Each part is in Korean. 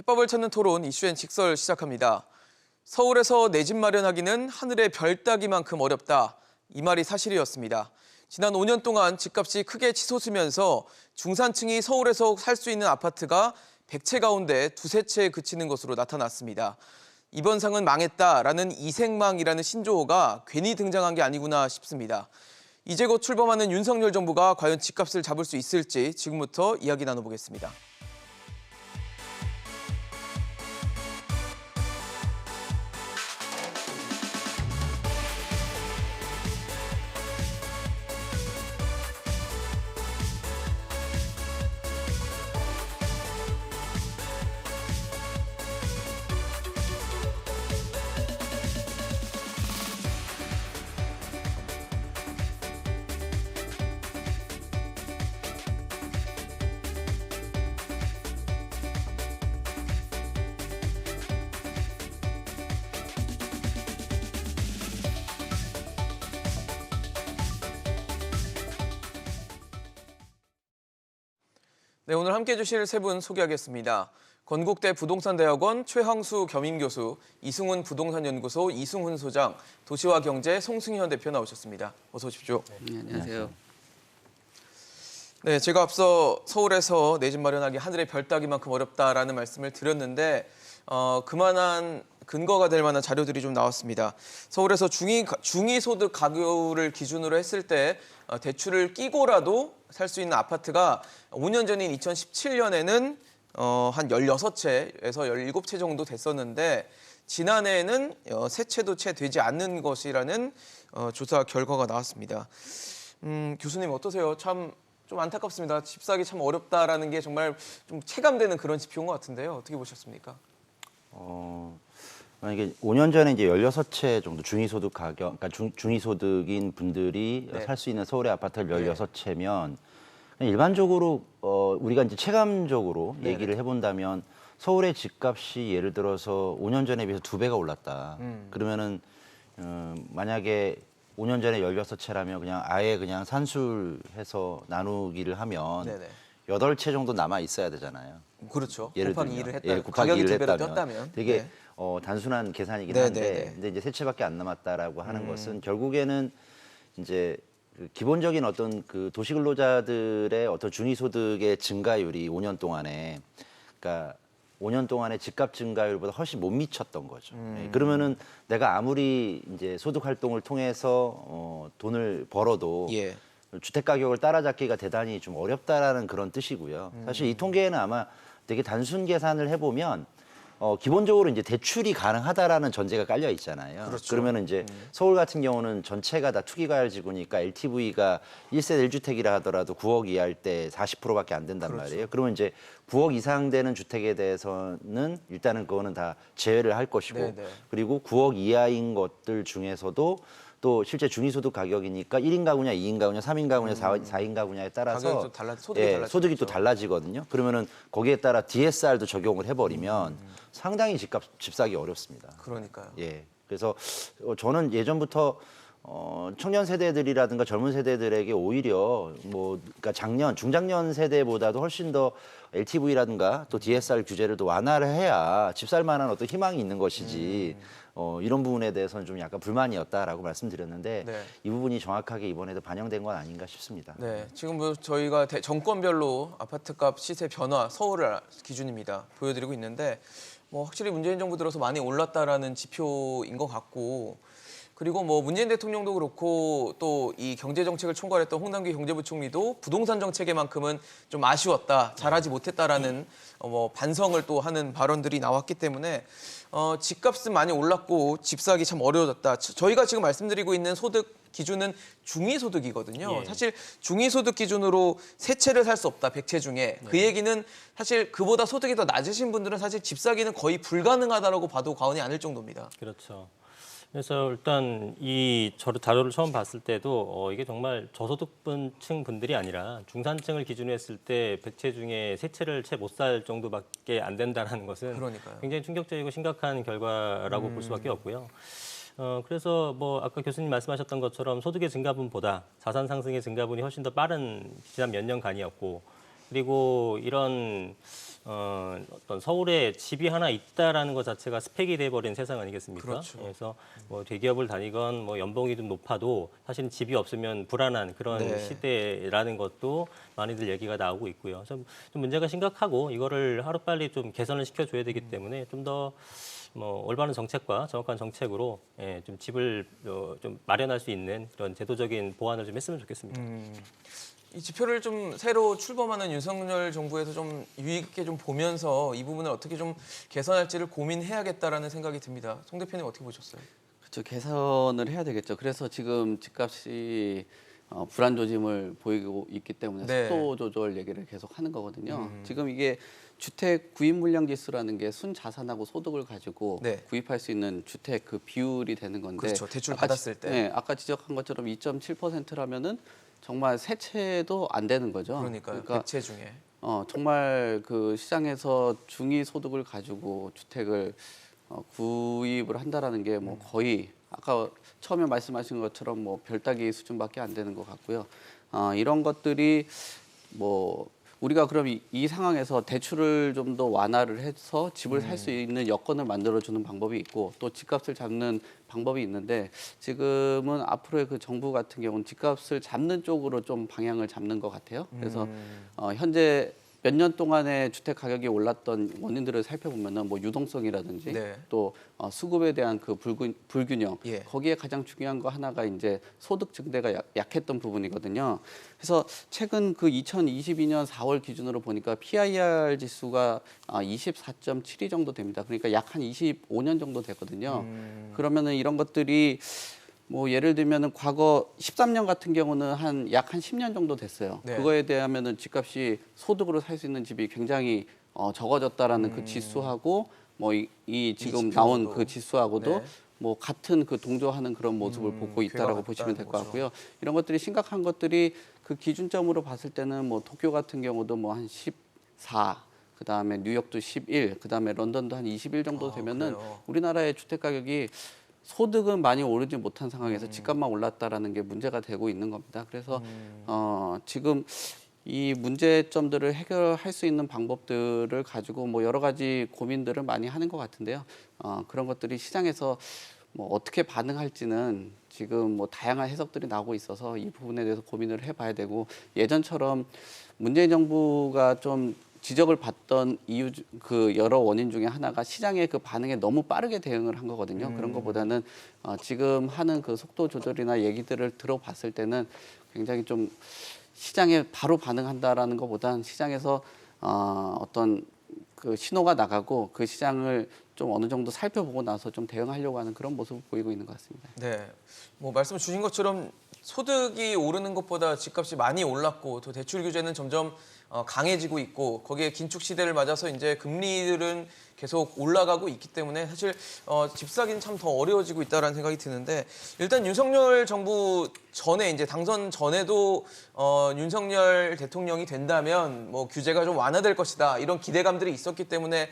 해법을 찾는 토론 이슈엔 직설 시작합니다. 서울에서 내 집 마련하기는 하늘의 별 따기만큼 어렵다. 이 말이 사실이었습니다. 지난 5년 동안 집값이 크게 치솟으면서 중산층이 서울에서 살 수 있는 아파트가 100채 가운데 두세 채에 그치는 것으로 나타났습니다. 이번 상은 망했다라는 이생망이라는 신조어가 괜히 등장한 게 아니구나 싶습니다. 이제 곧 출범하는 윤석열 정부가 과연 집값을 잡을 수 있을지 지금부터 이야기 나눠보겠습니다. 네, 오늘 함께해 주실 세 분 소개하겠습니다. 건국대 부동산대학원 최항수 겸임교수, 이승훈 부동산연구소 이승훈 소장, 도시화경제 송승현 대표 나오셨습니다. 어서 오십시오. 네, 안녕하세요. 네, 제가 앞서 서울에서 내 집 마련하기 하늘의 별 따기만큼 어렵다라는 말씀을 드렸는데 그만한 근거가 될 만한 자료들이 좀 나왔습니다. 서울에서 중위소득 가구를 기준으로 했을 때 대출을 끼고라도 살 수 있는 아파트가 5년 전인 2017년에는 한 16채에서 17채 정도 됐었는데 지난해에는 3채도 채 되지 않는 것이라는 조사 결과가 나왔습니다. 교수님 어떠세요? 참 좀 안타깝습니다. 집 사기 참 어렵다라는 게 정말 좀 체감되는 그런 지표인 것 같은데요. 어떻게 보셨습니까? 만약에 5년 전에 이제 16채 정도 중위소득 가격, 그러니까 중위소득인 분들이 네. 살 수 있는 서울의 아파트가 16채면 일반적으로 우리가 이제 체감적으로 네네. 얘기를 해본다면 서울의 집값이 예를 들어서 5년 전에 비해서 2배가 올랐다. 그러면은 만약에 5년 전에 16채라면 그냥 아예 그냥 산술해서 나누기를 하면 네네. 8채 정도 남아 있어야 되잖아요. 그렇죠. 예를 곱하기 들면, 2를 했다. 예, 곱하기 가격이 2를 2배로 했다면 뛰었다면. 되게 네. 단순한 계산이긴 네, 한데 네, 네. 근데 이제 세 채밖에 안 남았다라고 하는 것은 결국에는 이제 그 기본적인 어떤 그 도시근로자들의 어떤 중위소득의 증가율이 5년 동안에 그러니까 5년 동안에 집값 증가율보다 훨씬 못 미쳤던 거죠. 예, 그러면은 내가 아무리 이제 소득 활동을 통해서 돈을 벌어도 예. 주택 가격을 따라잡기가 대단히 좀 어렵다라는 그런 뜻이고요. 사실 이 통계에는 아마 되게 단순 계산을 해보면 기본적으로 이제 대출이 가능하다라는 전제가 깔려 있잖아요. 그렇죠. 그러면 이제 서울 같은 경우는 전체가 다 투기과열지구니까 LTV가 1세대 1주택이라 하더라도 9억 이하일 때 40%밖에 안 된단 그렇죠. 말이에요. 그러면 이제 9억 이상 되는 주택에 대해서는 일단은 그거는 다 제외를 할 것이고 네네. 그리고 9억 이하인 것들 중에서도 또 실제 중위소득 가격이니까 1인 가구냐, 2인 가구냐, 3인 가구냐, 4인 가구냐에 따라서 가격이 또 소득이 달라지죠. 소득이 또 달라지거든요. 그러면은 거기에 따라 DSR도 적용을 해버리면 상당히 집 사기 어렵습니다. 그러니까요. 예. 그래서 저는 예전부터 청년 세대들이라든가 젊은 세대들에게 오히려 그러니까 중장년 세대보다도 훨씬 더 LTV라든가 또 DSR 규제를 또 완화를 해야 집 살 만한 어떤 희망이 있는 것이지 이런 부분에 대해서는 좀 약간 불만이었다라고 말씀드렸는데 네. 이 부분이 정확하게 이번에도 반영된 건 아닌가 싶습니다. 네, 지금 뭐 저희가 정권별로 아파트값 시세 변화 서울을 기준입니다. 보여드리고 있는데 뭐 확실히 문재인 정부 들어서 많이 올랐다라는 지표인 것 같고 그리고 뭐 문재인 대통령도 그렇고 또 이 경제 정책을 총괄했던 홍남기 경제부총리도 부동산 정책에만큼은 좀 아쉬웠다, 잘하지 못했다라는 뭐 반성을 또 하는 발언들이 나왔기 때문에 집값은 많이 올랐고 집 사기 참 어려워졌다. 저희가 지금 말씀드리고 있는 소득 기준은 중위소득이거든요. 예. 사실 중위소득 기준으로 세 채를 살 수 없다, 100채 중에. 그 얘기는 사실 그보다 소득이 더 낮으신 분들은 사실 집 사기는 거의 불가능하다라고 봐도 과언이 아닐 정도입니다. 그렇죠. 그래서 일단 이 자료를 처음 봤을 때도 이게 정말 저소득층 분들이 아니라 중산층을 기준으로 했을 때 100채 중에 3채를 채 못 살 정도밖에 안 된다는 것은 그러니까요. 굉장히 충격적이고 심각한 결과라고 볼 수밖에 없고요. 그래서 뭐 아까 교수님 말씀하셨던 것처럼 소득의 증가분보다 자산 상승의 증가분이 훨씬 더 빠른 지난 몇 년간이었고 그리고 이런 어떤 서울에 집이 하나 있다라는 것 자체가 스펙이 돼버린 세상 아니겠습니까? 그렇죠. 그래서 뭐 대기업을 다니건 뭐 연봉이 좀 높아도 사실은 집이 없으면 불안한 그런 네. 시대라는 것도 많이들 얘기가 나오고 있고요. 좀 문제가 심각하고 이거를 하루빨리 좀 개선을 시켜줘야 되기 때문에 좀 더 뭐 올바른 정책과 정확한 정책으로 좀 집을 좀 마련할 수 있는 그런 제도적인 보완을 좀 했으면 좋겠습니다. 이 지표를 좀 새로 출범하는 윤석열 정부에서 좀 유의 깊게 좀 보면서 이 부분을 어떻게 좀 개선할지를 고민해야겠다라는 생각이 듭니다. 송 대표님 어떻게 보셨어요? 그렇죠. 개선을 해야 되겠죠. 그래서 지금 집값이 불안 조짐을 보이고 있기 때문에 네. 속도 조절 얘기를 계속 하는 거거든요. 지금 이게 주택 구입 물량 지수라는 게 순자산하고 소득을 가지고 네. 구입할 수 있는 주택 그 비율이 되는 건데 그렇죠. 대출 아까 받았을 때. 네, 아까 지적한 것처럼 2.7%라면은 정말 세 채도 안 되는 거죠. 그러니까요. 백채 중에. 정말 그 시장에서 중위 소득을 가지고 주택을 구입을 한다라는 게 뭐 거의 아까 처음에 말씀하신 것처럼 뭐 별따기 수준밖에 안 되는 것 같고요. 이런 것들이 뭐 우리가 그럼 이 상황에서 대출을 좀 더 완화를 해서 집을 살 수 있는 여건을 만들어주는 방법이 있고 또 집값을 잡는 방법이 있는데 지금은 앞으로의 그 정부 같은 경우는 집값을 잡는 쪽으로 좀 방향을 잡는 것 같아요. 그래서 현재 몇 년 동안에 주택 가격이 올랐던 원인들을 살펴보면은 뭐 유동성이라든지 네. 또 수급에 대한 그 불균형 예. 거기에 가장 중요한 거 하나가 이제 소득 증대가 약했던 부분이거든요. 그래서 최근 그 2022년 4월 기준으로 보니까 PIR 지수가 24.72 정도 됩니다. 그러니까 약 한 25년 정도 되거든요. 그러면은 이런 것들이 뭐 예를 들면은 과거 13년 같은 경우는 약 한 10년 정도 됐어요. 네. 그거에 대하면은 집값이 소득으로 살 수 있는 집이 굉장히 적어졌다라는 그 지수하고 뭐 이 지금 지표도. 나온 그 지수하고도 네. 뭐 같은 그 동조하는 그런 모습을 보고 있다라고 괴가 보시면 될 것 같다는 같고요. 이런 것들이 심각한 것들이 그 기준점으로 봤을 때는 뭐 도쿄 같은 경우도 뭐 한 14, 그다음에 뉴욕도 11, 그다음에 런던도 한 21 정도 되면은 그래요? 우리나라의 주택 가격이 소득은 많이 오르지 못한 상황에서 집값만 올랐다라는 게 문제가 되고 있는 겁니다. 그래서 지금 이 문제점들을 해결할 수 있는 방법들을 가지고 뭐 여러 가지 고민들을 많이 하는 것 같은데요. 그런 것들이 시장에서 뭐 어떻게 반응할지는 지금 뭐 다양한 해석들이 나오고 있어서 이 부분에 대해서 고민을 해봐야 되고 예전처럼 문재인 정부가 좀 지적을 받던 이유 그 여러 원인 중에 하나가 시장의 그 반응에 너무 빠르게 대응을 한 거거든요. 그런 것보다는 지금 하는 그 속도 조절이나 얘기들을 들어봤을 때는 굉장히 좀 시장에 바로 반응한다라는 것보다는 시장에서 어떤 그 신호가 나가고 그 시장을 좀 어느 정도 살펴보고 나서 좀 대응하려고 하는 그런 모습을 보이고 있는 것 같습니다. 네. 뭐 말씀 주신 것처럼 소득이 오르는 것보다 집값이 많이 올랐고 또 대출 규제는 점점 강해지고 있고 거기에 긴축 시대를 맞아서 이제 금리들은 계속 올라가고 있기 때문에 사실 집 사기는 참 더 어려워지고 있다라는 생각이 드는데 일단 윤석열 정부 전에 이제 당선 전에도 윤석열 대통령이 된다면 뭐 규제가 좀 완화될 것이다 이런 기대감들이 있었기 때문에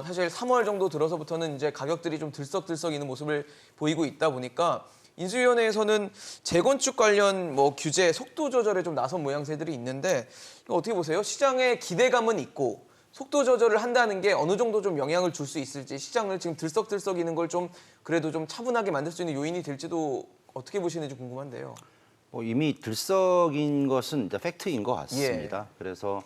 사실 3월 정도 들어서부터는 이제 가격들이 좀 들썩들썩 있는 모습을 보이고 있다 보니까 인수위원회에서는 재건축 관련 뭐 규제 속도 조절에 좀 나선 모양새들이 있는데 이거 어떻게 보세요? 시장에 기대감은 있고 속도 조절을 한다는 게 어느 정도 좀 영향을 줄 수 있을지 시장을 지금 들썩들썩이는 걸 좀 그래도 좀 차분하게 만들 수 있는 요인이 될지도 어떻게 보시는지 궁금한데요. 이미 들썩인 것은 이제 팩트인 것 같습니다. 그래서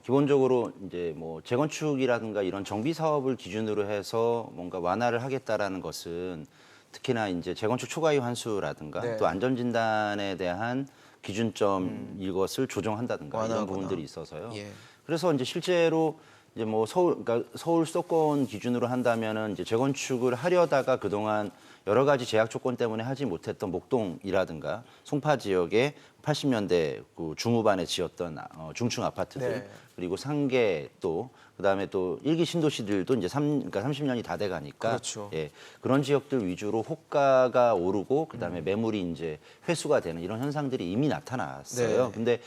기본적으로 이제 뭐 재건축이라든가 이런 정비 사업을 기준으로 해서 뭔가 완화를 하겠다라는 것은 특히나 이제 재건축 초과이 환수라든가 네. 또 안전진단에 대한 기준점 이것을 조정한다든가 이런 완화하거나. 부분들이 있어서요. 예. 그래서 이제 실제로 이제 뭐 그러니까 서울 수도권 기준으로 한다면은 이제 재건축을 하려다가 그동안 여러 가지 제약 조건 때문에 하지 못했던 목동이라든가 송파 지역에 80년대 그 중후반에 지었던 중층 아파트들 네. 그리고 상계 또 그다음에 또 일기 신도시들도 이제 그러니까 30년이 다 돼 가니까 그렇죠. 예. 그런 지역들 위주로 호가가 오르고 그다음에 매물이 이제 회수가 되는 이런 현상들이 이미 나타났어요. 네. 근데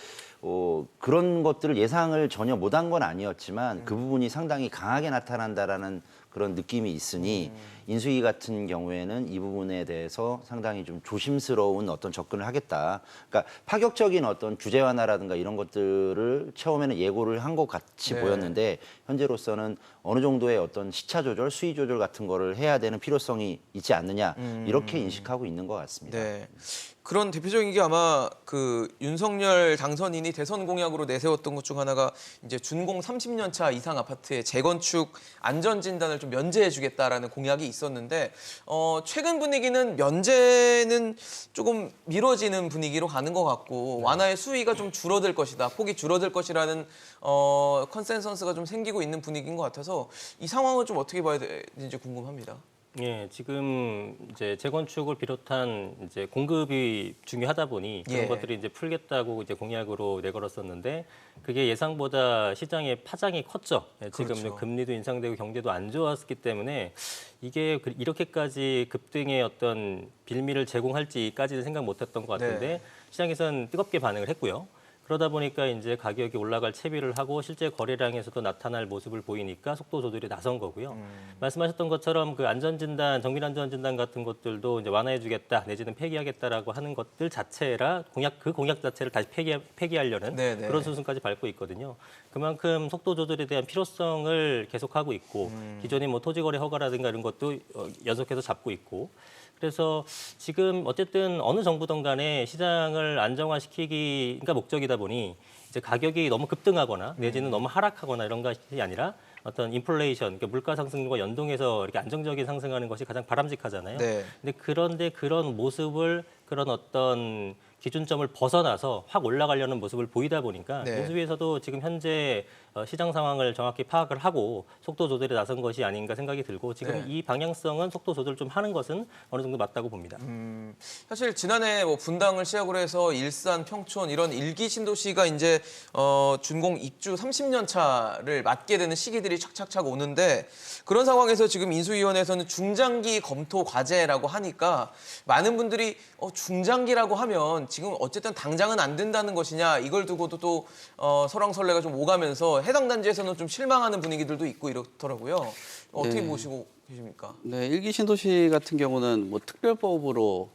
그런 것들을 예상을 전혀 못한 건 아니었지만 그 부분이 상당히 강하게 나타난다라는 그런 느낌이 있으니 인수위 같은 경우에는 이 부분에 대해서 상당히 좀 조심스러운 어떤 접근을 하겠다. 그러니까 파격적인 어떤 규제 완화라든가 이런 것들을 처음에는 예고를 한 것 같이 네. 보였는데 현재로서는 어느 정도의 어떤 시차 조절, 수위 조절 같은 거를 해야 되는 필요성이 있지 않느냐 이렇게 인식하고 있는 것 같습니다. 네. 그런 대표적인 게 아마 그 윤석열 당선인이 대선 공약으로 내세웠던 것 중 하나가 이제 준공 30년 차 이상 아파트의 재건축 안전 진단을 좀 면제해 주겠다라는 공약이 있었는데 최근 분위기는 면제는 조금 미뤄지는 분위기로 가는 것 같고 완화의 수위가 좀 줄어들 것이다. 폭이 줄어들 것이라는 컨센서스가 좀 생기고 있는 분위기인 것 같아서 이 상황은 좀 어떻게 봐야 되는지 궁금합니다. 예, 지금 이제 재건축을 비롯한 이제 공급이 중요하다 보니 그런 예. 것들이 이제 풀겠다고 이제 공약으로 내걸었었는데 그게 예상보다 시장의 파장이 컸죠. 예, 지금 그렇죠. 금리도 인상되고 경제도 안 좋았기 때문에 이게 이렇게까지 급등의 어떤 빌미를 제공할지까지는 생각 못했던 것 같은데 네. 시장에서는 뜨겁게 반응을 했고요. 그러다 보니까 이제 가격이 올라갈 채비를 하고 실제 거래량에서도 나타날 모습을 보이니까 속도 조절이 나선 거고요. 말씀하셨던 것처럼 그 안전진단, 정밀안전진단 같은 것들도 이제 완화해주겠다 내지는 폐기하겠다라고 하는 것들 자체라 그 공약 자체를 다시 폐기하려는 네네. 그런 수순까지 밟고 있거든요. 그만큼 속도 조절에 대한 필요성을 계속하고 있고 기존의 뭐 토지거래 허가라든가 이런 것도 연속해서 잡고 있고. 그래서 지금 어쨌든 어느 정부든 간에 시장을 안정화시키기가 목적이다 보니 이제 가격이 너무 급등하거나 내지는 너무 하락하거나 이런 것이 아니라 어떤 인플레이션, 그러니까 물가 상승과 연동해서 이렇게 안정적인 상승하는 것이 가장 바람직하잖아요. 네. 그런데 그런 모습을 그런 어떤 기준점을 벗어나서 확 올라가려는 모습을 보이다 보니까 네. 인수위에서도 지금 현재 시장 상황을 정확히 파악을 하고 속도 조절에 나선 것이 아닌가 생각이 들고 지금 네. 이 방향성은 속도 조절 좀 하는 것은 어느 정도 맞다고 봅니다. 사실 지난해 뭐 분당을 시작으로 해서 일산, 평촌 이런 일기 신도시가 이제 준공 입주 30년 차를 맞게 되는 시기들이 착착착 오는데 그런 상황에서 지금 인수위원회에서는 중장기 검토 과제라고 하니까 많은 분들이 중장기라고 하면 지금 어쨌든 당장은 안 된다는 것이냐 이걸 두고도 또 설왕설래가 좀 오가면서 해당 단지에서는 좀 실망하는 분위기들도 있고 이렇더라고요. 어떻게 네. 보시고 계십니까? 네, 일기 신도시 같은 경우는 뭐 특별법으로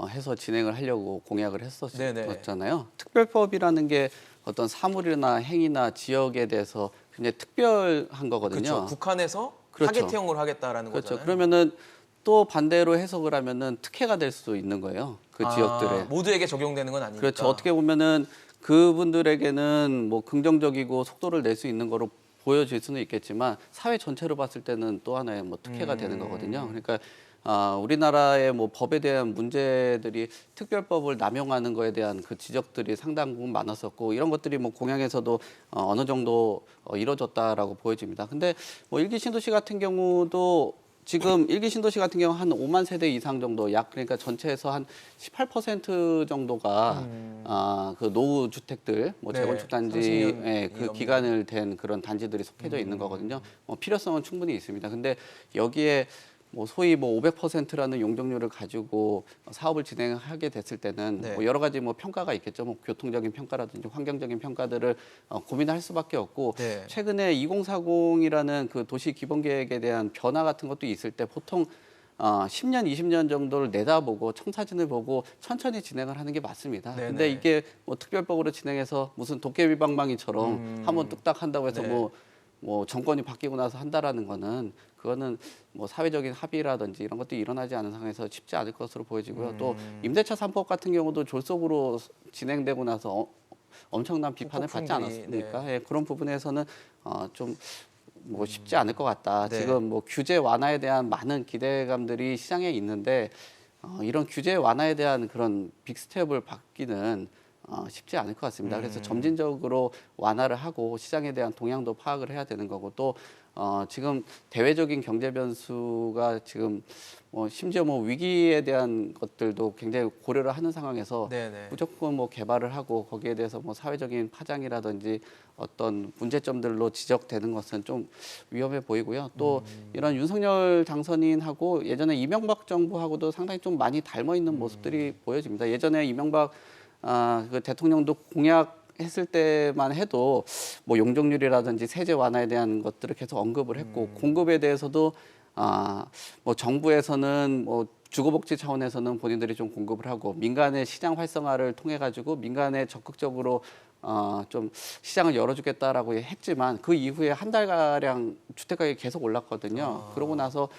해서 진행을 하려고 공약을 네네. 했었잖아요. 특별법이라는 게 어떤 사물이나 행위나 지역에 대해서 굉장히 특별한 거거든요. 그렇죠. 북한에서 그렇죠. 타겟형으로 하겠다라는 그렇죠. 거잖아요. 그러면은 또 반대로 해석을 하면은 특혜가 될 수도 있는 거예요. 그 지역들에. 모두에게 적용되는 건 아니니까. 그렇죠. 어떻게 보면은 그분들에게는 뭐 긍정적이고 속도를 낼 수 있는 거로 보여질 수는 있겠지만 사회 전체로 봤을 때는 또 하나의 뭐 특혜가 되는 거거든요. 그러니까 우리나라의 뭐 법에 대한 문제들이 특별법을 남용하는 거에 대한 그 지적들이 상당 부분 많았었고 이런 것들이 뭐 공약에서도 어느 정도 이루어졌다라고 보여집니다. 근데 뭐 일기 신도시 같은 경우도 지금 일기 신도시 같은 경우 한 5만 세대 이상 정도 그러니까 전체에서 한 18% 정도가 그 노후 주택들 뭐 네, 재건축 30년 단지에 그 이 기간을 댄 그런 단지들이 속해져 있는 거거든요. 필요성은 충분히 있습니다. 근데 여기에 뭐 소위 뭐 500%라는 용적률을 가지고 사업을 진행하게 됐을 때는 네. 뭐 여러 가지 뭐 평가가 있겠죠. 뭐 교통적인 평가라든지 환경적인 평가들을 고민할 수밖에 없고 네. 최근에 2040이라는 그 도시 기본 계획에 대한 변화 같은 것도 있을 때 보통 10년, 20년 정도를 내다보고 청사진을 보고 천천히 진행을 하는 게 맞습니다. 네네. 근데 이게 뭐 특별법으로 진행해서 무슨 도깨비방망이처럼 한번 뚝딱 한다고 해서 네. 뭐 정권이 바뀌고 나서 한다라는 거는 그거는 뭐 사회적인 합의라든지 이런 것들이 일어나지 않은 상황에서 쉽지 않을 것으로 보여지고요. 또 임대차 3법 같은 경우도 졸속으로 진행되고 나서 엄청난 비판을 받지 폭풍들이, 않았습니까? 네. 예, 그런 부분에서는 좀 뭐 쉽지 않을 것 같다. 네. 지금 뭐 규제 완화에 대한 많은 기대감들이 시장에 있는데 이런 규제 완화에 대한 그런 빅스텝을 받기는 쉽지 않을 것 같습니다. 그래서 점진적으로 완화를 하고 시장에 대한 동향도 파악을 해야 되는 거고 또 지금 대외적인 경제 변수가 지금 심지어 뭐 위기에 대한 것들도 굉장히 고려를 하는 상황에서 네네. 무조건 뭐 개발을 하고 거기에 대해서 뭐 사회적인 파장이라든지 어떤 문제점들로 지적되는 것은 좀 위험해 보이고요. 또 이런 윤석열 당선인하고 예전에 이명박 정부하고도 상당히 좀 많이 닮아 있는 모습들이 보여집니다. 예전에 이명박 그 대통령도 공약했을 때만 해도 뭐 용적률이라든지 세제 완화에 대한 것들을 계속 언급을 했고 공급에 대해서도 뭐 정부에서는 뭐 주거복지 차원에서는 본인들이 좀 공급을 하고 민간의 시장 활성화를 통해 가지고 민간에 적극적으로 좀 시장을 열어주겠다라고 했지만 그 이후에 한 달가량 주택 가격이 계속 올랐거든요. 그러고 나서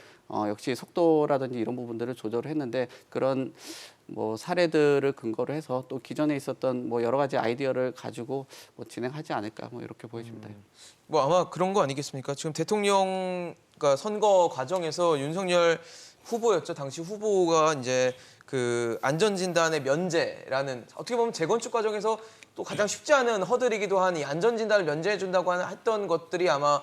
역시 속도라든지 이런 부분들을 조절을 했는데 그런 뭐 사례들을 근거로 해서 또 기존에 있었던 뭐 여러 가지 아이디어를 가지고 뭐 진행하지 않을까 뭐 이렇게 보여집니다. 뭐 아마 그런 거 아니겠습니까? 지금 대통령 그러니까 선거 과정에서 윤석열 후보였죠. 당시 후보가 이제 그 안전진단의 면제라는 어떻게 보면 재건축 과정에서 또 가장 쉽지 않은 허들이기도 한 이 안전진단을 면제해 준다고 했던 것들이 아마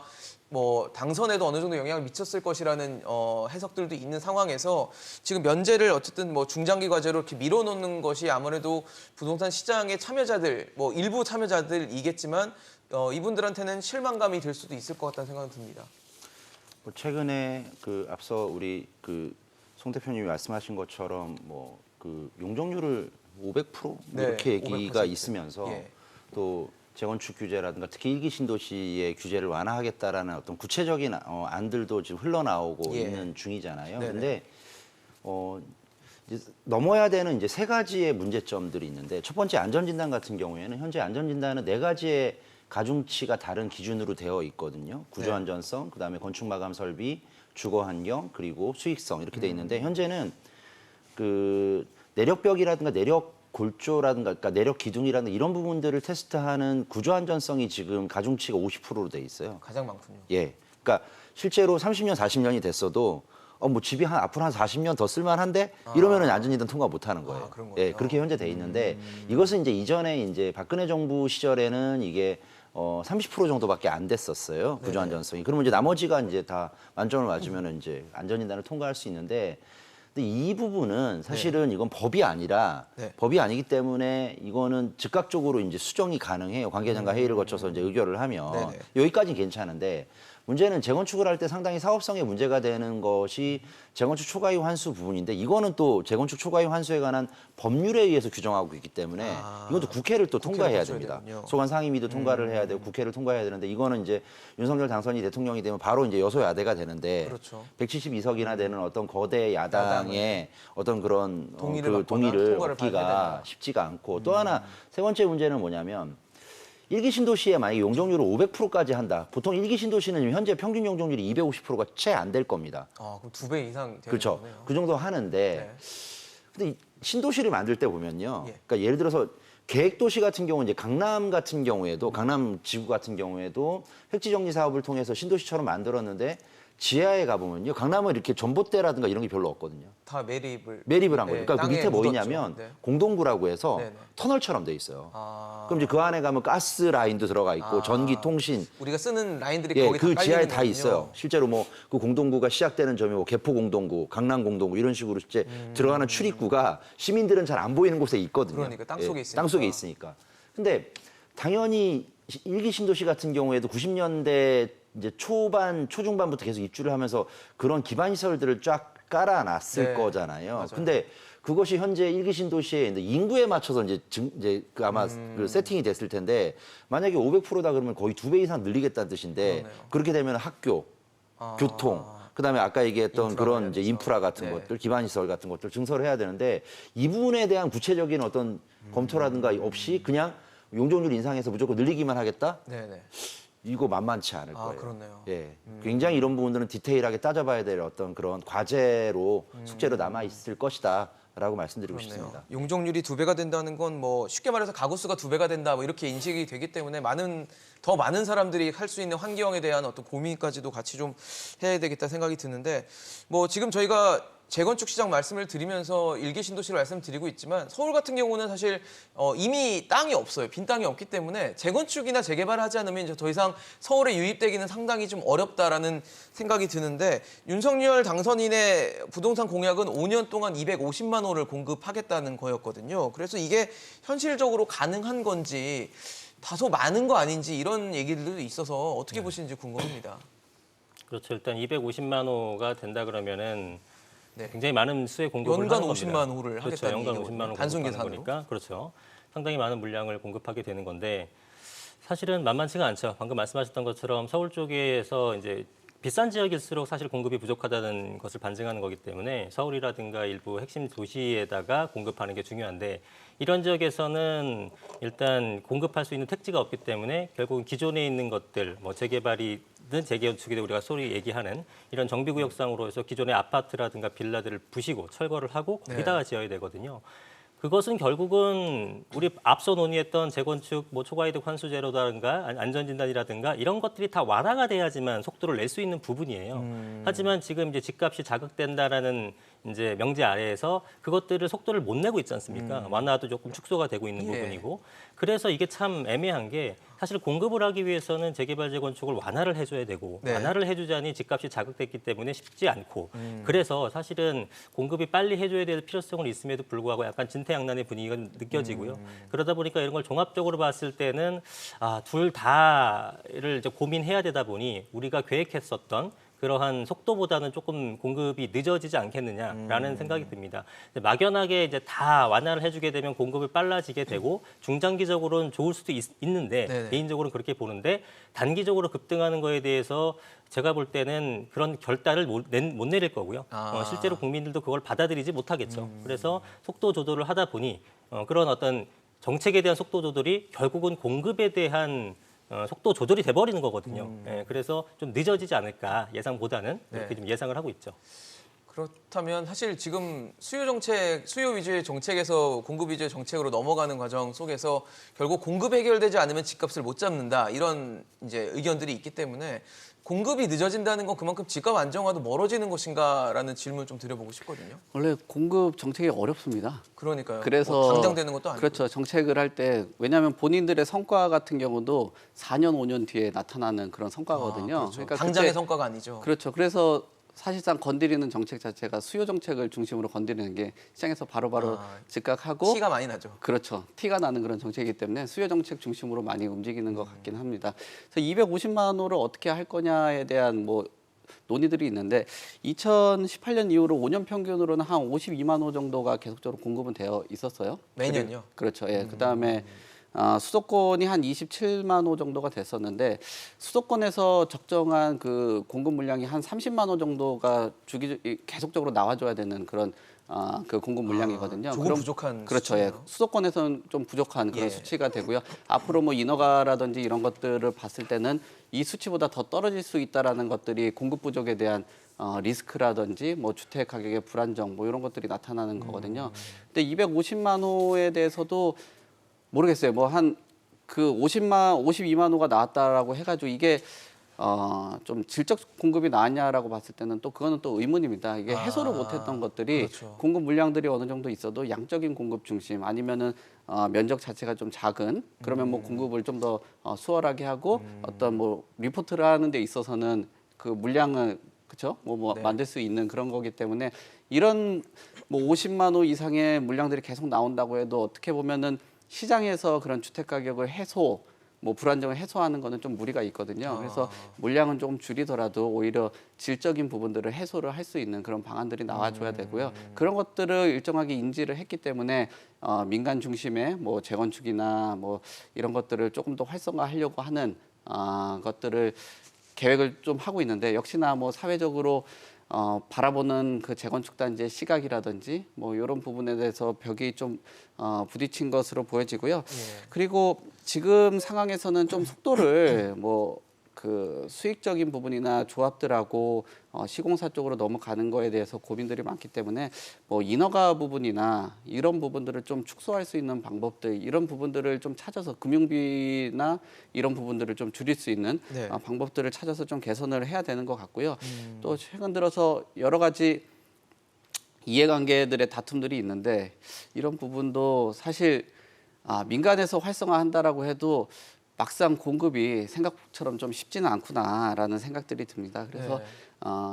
뭐 당선에도 어느 정도 영향을 미쳤을 것이라는 해석들도 있는 상황에서 지금 면제를 어쨌든 뭐 중장기 과제로 이렇게 밀어놓는 것이 아무래도 부동산 시장의 참여자들 뭐 일부 참여자들이겠지만 이분들한테는 실망감이 될 수도 있을 것 같다는 생각이 듭니다. 뭐 최근에 그 앞서 우리 그 송 대표님이 말씀하신 것처럼 뭐 그 용적률을 500% 네, 이렇게 얘기가 500%. 있으면서 예. 또 재건축 규제라든가 특히 일기 신도시의 규제를 완화하겠다라는 어떤 구체적인 안들도 지금 흘러나오고 예. 있는 중이잖아요. 네네. 근데 이제 넘어야 되는 이제 세 가지의 문제점들이 있는데 첫 번째 안전진단 같은 경우에는 현재 안전진단은 네 가지의 가중치가 다른 기준으로 되어 있거든요. 구조안전성, 그다음에 건축 마감 설비, 주거 환경, 그리고 수익성 이렇게 돼 있는데 현재는 그 내력벽이라든가 내력 골조라든가 그러니까 내력 기둥이라든가 이런 부분들을 테스트하는 구조 안전성이 지금 가중치가 50%로 돼 있어요. 가장 많군요. 예. 그러니까 실제로 30년, 40년이 됐어도 뭐 집이 앞으로 한 40년 더 쓸만한데 이러면은 안전진단 통과 못 하는 거예요. 그런 거예요? 예, 그렇게 현재 돼 있는데 이것은 이제 이전에 이제 박근혜 정부 시절에는 이게 30% 정도밖에 안 됐었어요. 구조 안전성이. 그러면 이제 나머지가 이제 다 만점을 맞으면은 이제 안전진단을 통과할 수 있는데 근데 이 부분은 사실은 이건 법이 아니라 네. 법이 아니기 때문에 이거는 즉각적으로 이제 수정이 가능해요. 관계장과 회의를 거쳐서 이제 의결을 하면 네네. 여기까지는 괜찮은데 문제는 재건축을 할 때 상당히 사업성에 문제가 되는 것이 재건축 초과이익 환수 부분인데 이거는 또 재건축 초과이익 환수에 관한 법률에 의해서 규정하고 있기 때문에 이것도 국회를 또 통과해야 거쳐야 됩니다. 되군요. 소관 상임위도 통과를 해야 되고 국회를 통과해야 되는데 이거는 이제 윤석열 당선이 대통령이 되면 바로 이제 여소야대가 되는데 그렇죠. 172석이나 되는 어떤 거대 야당의 어떤 그런 동의를 그 받거나 동의를 통과를 받아야 얻기가 된다. 쉽지가 않고 또 하나 세 번째 문제는 뭐냐면 일기 신도시에 만약에 용적률을 500%까지 한다. 보통 일기 신도시는 현재 평균 용적률이 250%가 채 안 될 겁니다. 그럼 2배 이상 되는 그렇죠. 거네요. 그 정도 하는데 네. 근데 이 신도시를 만들 때 보면요. 예. 그러니까 예를 들어서 계획도시 같은 경우 이제 강남 같은 경우에도 강남 지구 같은 경우에도 획지 정리 사업을 통해서 신도시처럼 만들었는데 지하에 가보면요. 강남은 이렇게 전봇대라든가 이런 게 별로 없거든요. 다 매립을 한 거예요. 그러니까 그 땅에 밑에 뭐 묻었죠. 있냐면 네. 공동구라고 해서 네네. 터널처럼 돼 있어요. 아, 그럼 이제 그 안에 가면 가스 라인도 들어가 있고 전기, 통신, 우리가 쓰는 라인들이 예, 거기 그 다 지하에 깔리는 다 거군요. 있어요. 실제로 뭐 그 공동구가 시작되는 점이 뭐 개포 공동구, 강남 공동구 이런 식으로 실제 들어가는 출입구가 시민들은 잘 안 보이는 곳에 있거든요. 그러니까 땅속에 있으니까. 땅속에 있으니까. 근데 당연히 일기 신도시 같은 경우에도 90년대 이제 초중반부터 계속 입주를 하면서 그런 기반 시설들을 쫙 깔아놨을 네, 거잖아요. 맞아요. 근데 그것이 현재 일기 신도시의 인구에 맞춰서 이제 그 아마 그 세팅이 됐을 텐데 만약에 500%다 그러면 거의 2배 이상 늘리겠다는 뜻인데 그러네요. 그렇게 되면 학교, 교통, 그다음에 아까 얘기했던 인프라 그런 이제 관련해서. 인프라 같은 네. 것들, 기반 시설 같은 것들 증설을 해야 되는데 이 부분에 대한 구체적인 어떤 검토라든가 없이 그냥 용적률 인상해서 무조건 늘리기만 하겠다? 네네. 이거 만만치 않을 거예요. 그렇네요. 예, 굉장히 이런 부분들은 디테일하게 따져봐야 될 어떤 그런 과제로 숙제로 남아 있을 것이다라고 말씀드리고 그렇네요. 싶습니다. 용적률이 2배가 된다는 건 뭐 쉽게 말해서 가구 수가 2배가 된다 뭐 이렇게 인식이 되기 때문에 더 많은 사람들이 할 수 있는 환경에 대한 어떤 고민까지도 같이 좀 해야 되겠다 생각이 드는데 뭐 지금 저희가 재건축 시장 말씀을 드리면서 일기 신도시를 말씀드리고 있지만 서울 같은 경우는 사실 이미 땅이 없어요. 빈 땅이 없기 때문에 재건축이나 재개발을 하지 않으면 이제 더 이상 서울에 유입되기는 상당히 좀 어렵다라는 생각이 드는데 윤석열 당선인의 부동산 공약은 5년 동안 250만 호를 공급하겠다는 거였거든요. 그래서 이게 현실적으로 가능한 건지 다소 많은 거 아닌지 이런 얘기들도 있어서 어떻게 보시는지 궁금합니다. 그렇죠. 일단 250만 호가 된다 그러면은 네. 굉장히 많은 수의 공급을 연간 하는 겁니다. 50만 호를 그렇죠. 하겠다는 연간 얘기거든요. 50만 호 단순 공급하는 계산으로. 거니까 그렇죠. 상당히 많은 물량을 공급하게 되는 건데 사실은 만만치가 않죠. 방금 말씀하셨던 것처럼 서울 쪽에서 이제 비싼 지역일수록 사실 공급이 부족하다는 것을 반증하는 거기 때문에 서울이라든가 일부 핵심 도시에다가 공급하는 게 중요한데 이런 지역에서는 일단 공급할 수 있는 택지가 없기 때문에 결국은 기존에 있는 것들, 뭐 재개발이든 재개건축이든 우리가 소리 얘기하는 이런 정비구역상으로 해서 기존의 아파트라든가 빌라들을 부시고 철거를 하고 거기다가 지어야 되거든요. 그것은 결국은 우리 앞서 논의했던 재건축, 뭐 초과이득 환수제로라든가 안전진단이라든가 이런 것들이 다 완화가 돼야지만 속도를 낼 수 있는 부분이에요. 하지만 지금 이제 집값이 자극된다라는 이제 명제 아래에서 그것들을 속도를 못 내고 있지 않습니까? 완화도 조금 축소가 되고 있는 예. 부분이고 그래서 이게 참 애매한 게 사실 공급을 하기 위해서는 재개발 재건축을 완화를 해줘야 되고 네. 완화를 해주자니 집값이 자극됐기 때문에 쉽지 않고 그래서 사실은 공급이 빨리 해줘야 될 필요성은 있음에도 불구하고 약간 진퇴양난의 분위기가 느껴지고요. 그러다 보니까 이런 걸 종합적으로 봤을 때는 둘 다를 이제 고민해야 되다 보니 우리가 계획했었던 그러한 속도보다는 조금 공급이 늦어지지 않겠느냐라는 생각이 듭니다. 막연하게 이제 다 완화를 해주게 되면 공급이 빨라지게 되고 중장기적으로는 좋을 수도 있는데 네네. 개인적으로는 그렇게 보는데 단기적으로 급등하는 거에 대해서 제가 볼 때는 그런 결단을 못 내릴 거고요. 실제로 국민들도 그걸 받아들이지 못하겠죠. 그래서 속도 조절을 하다 보니 그런 어떤 정책에 대한 속도 조절이 결국은 공급에 대한 속도 조절이 돼버리는 거거든요. 예, 그래서 좀 늦어지지 않을까 예상보다는 이렇게 좀 예상을 하고 있죠. 그렇다면 사실 지금 수요 위주의 정책에서 공급 위주의 정책으로 넘어가는 과정 속에서 결국 공급 해결되지 않으면 집값을 못 잡는다 이런 이제 의견들이 있기 때문에 공급이 늦어진다는 건 그만큼 집값 안정화도 멀어지는 것인가라는 질문을 좀 드려보고 싶거든요. 원래 공급 정책이 어렵습니다. 그러니까요. 그래서 뭐 당장 되는 것도 아니고. 그렇죠. 정책을 할 때 왜냐하면 본인들의 성과 같은 경우도 4년, 5년 뒤에 나타나는 그런 성과거든요. 그렇죠. 그러니까 당장의 그때- 성과가 아니죠. 그렇죠. 그래서 사실상 건드리는 정책 자체가 수요 정책을 중심으로 건드리는 게 시장에서 바로바로 즉각하고 티가 많이 나죠. 그렇죠. 티가 나는 그런 정책이기 때문에 수요 정책 중심으로 많이 움직이는 것 같긴 합니다. 그래서 250만 호를 어떻게 할 거냐에 대한 뭐 논의들이 있는데 2018년 이후로 5년 평균으로는 한 52만 호 정도가 계속적으로 공급은 되어 있었어요. 매년요? 그렇죠. 예. 그다음에 수도권이 한 27만 호 정도가 됐었는데 수도권에서 적정한 그 공급 물량이 한 30만 호 정도가 계속적으로 나와줘야 되는 그런 그 공급 물량이거든요. 조금 그럼- 부족한 그렇죠. 예. 수치네요. 수도권에서는 좀 부족한 그런 예. 수치가 되고요. 앞으로 뭐 인허가라든지 이런 것들을 봤을 때는 이 수치보다 더 떨어질 수 있다라는 것들이 공급 부족에 대한 리스크라든지 뭐 주택 가격의 불안정 뭐 이런 것들이 나타나는 거거든요. 근데 250만 호에 대해서도 모르겠어요. 뭐 한 그 52만 호가 나왔다라고 해가지고 이게 좀 질적 공급이 나왔냐라고 봤을 때는 또 그거는 또 의문입니다. 이게 해소를 못했던 것들이 그렇죠. 공급 물량들이 어느 정도 있어도 양적인 공급 중심 아니면은 면적 자체가 좀 작은 그러면 뭐 공급을 좀 더 수월하게 하고 어떤 뭐 리포트를 하는 데 있어서는 그 물량을 그렇죠? 뭐 네. 만들 수 있는 그런 거기 때문에 이런 뭐 50만 호 이상의 물량들이 계속 나온다고 해도 어떻게 보면은 시장에서 그런 주택 가격을 해소, 뭐 불안정을 해소하는 거는 좀 무리가 있거든요. 그래서 물량은 조금 줄이더라도 오히려 질적인 부분들을 해소를 할 수 있는 그런 방안들이 나와줘야 되고요. 그런 것들을 일정하게 인지를 했기 때문에 민간 중심의 뭐 재건축이나 뭐 이런 것들을 조금 더 활성화하려고 하는 것들을 계획을 좀 하고 있는데 역시나 뭐 사회적으로 바라보는 그 재건축 단지의 시각이라든지 뭐 이런 부분에 대해서 벽이 좀 부딪힌 것으로 보여지고요. 그리고 지금 상황에서는 좀 속도를 뭐 그 수익적인 부분이나 조합들하고 시공사 쪽으로 넘어가는 거에 대해서 고민들이 많기 때문에 뭐 인허가 부분이나 이런 부분들을 좀 축소할 수 있는 방법들 이런 부분들을 좀 찾아서 금융비나 이런 부분들을 좀 줄일 수 있는 네. 방법들을 찾아서 좀 개선을 해야 되는 것 같고요. 또 최근 들어서 여러 가지 이해관계들의 다툼들이 있는데 이런 부분도 사실 민간에서 활성화한다라고 해도 막상 공급이 생각처럼 좀 쉽지는 않구나라는 생각들이 듭니다. 그래서 네.